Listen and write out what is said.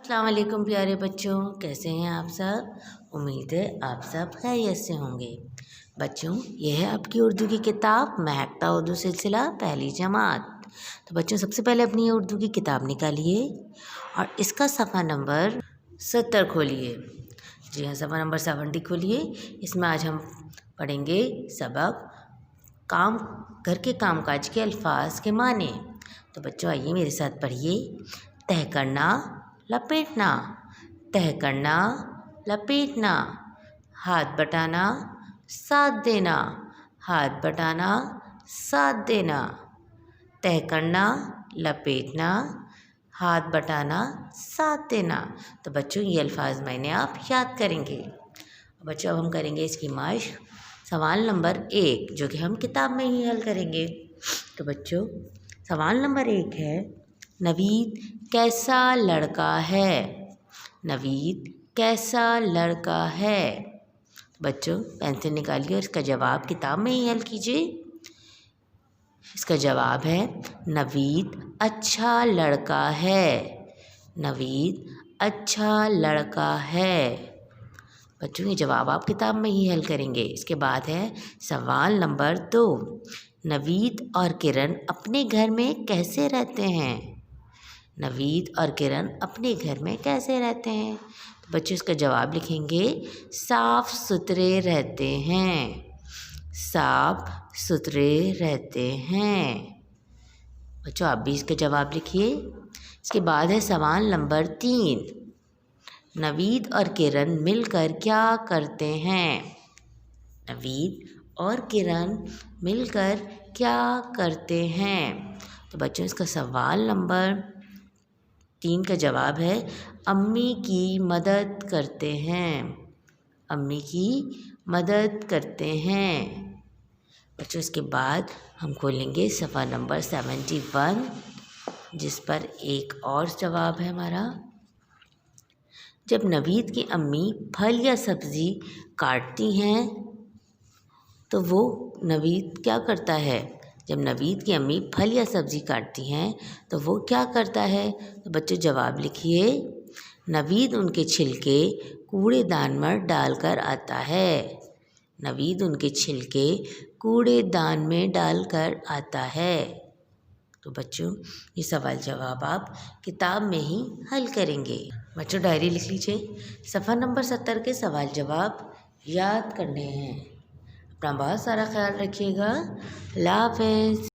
अस्सलाम वालेकुम प्यारे बच्चों, कैसे हैं आप सब। उम्मीद है आप सब खैरियत से होंगे। बच्चों, यह है आपकी उर्दू की किताब महकता उर्दू सिलसिला पहली जमात। तो बच्चों, सबसे पहले अपनी उर्दू की किताब निकालिए और इसका सफ़ा नंबर 70 खोलिए। जी हाँ, सफ़ा नंबर 70 खोलिए। इसमें आज हम पढ़ेंगे सबक काम, घर के कामकाज के अल्फाज के माने। तो बच्चों, आइए मेरे साथ पढ़िए। तह करना, लपेटना, तह करना, लपेटना, हाथ बटाना, साथ देना, हाथ बटाना, साथ देना, तह करना, लपेटना, हाथ बटाना, साथ देना। तो बच्चों, ये अल्फाज मैंने आप याद करेंगे। बच्चों, अब हम करेंगे इसकी माश्क। सवाल नंबर 1 जो कि हम किताब में ही हल करेंगे। तो बच्चों, सवाल नंबर 1 है, नवीद कैसा लड़का है। नवीद कैसा लड़का है। बच्चों, पेंसिल निकालिए और इसका जवाब किताब में ही हल कीजिए। इसका जवाब है नवीद अच्छा लड़का है। नवीद अच्छा लड़का है। बच्चों, ये जवाब आप किताब में ही हल करेंगे। इसके बाद है सवाल नंबर 2, नवीद और किरण अपने घर में कैसे रहते हैं। नवीद और किरण अपने घर में कैसे रहते हैं। तो बच्चों, इसका जवाब लिखेंगे साफ सुथरे रहते हैं। साफ सुथरे रहते हैं। बच्चों, आप भी इसका जवाब लिखिए। इसके बाद है सवाल नंबर 3, नवीद और किरण मिलकर क्या करते हैं। नवीद और किरण मिलकर क्या करते हैं। तो बच्चों, इसका सवाल नंबर 3 का जवाब है अम्मी की मदद करते हैं। अम्मी की मदद करते हैं। बच्चों, इसके बाद हम खोलेंगे सफ़ा नंबर 71 जिस पर एक और जवाब है हमारा। जब नवीद की अम्मी फल या सब्ज़ी काटती हैं तो वो नवीद क्या करता है। जब नवीद की अम्मी फल या सब्ज़ी काटती हैं तो वो क्या करता है। तो बच्चों, जवाब लिखिए नवीद उनके छिलके कूड़ेदान में डालकर आता है। नवीद उनके छिलके कूड़ेदान में डालकर आता है। तो बच्चों, ये सवाल जवाब आप किताब में ही हल करेंगे। बच्चों, डायरी लिख लीजिए। सफ़ा नंबर 70 के सवाल जवाब याद करने हैं। अपना बहुत सारा ख्याल रखिएगा। अल्लाह हाफ़िज़।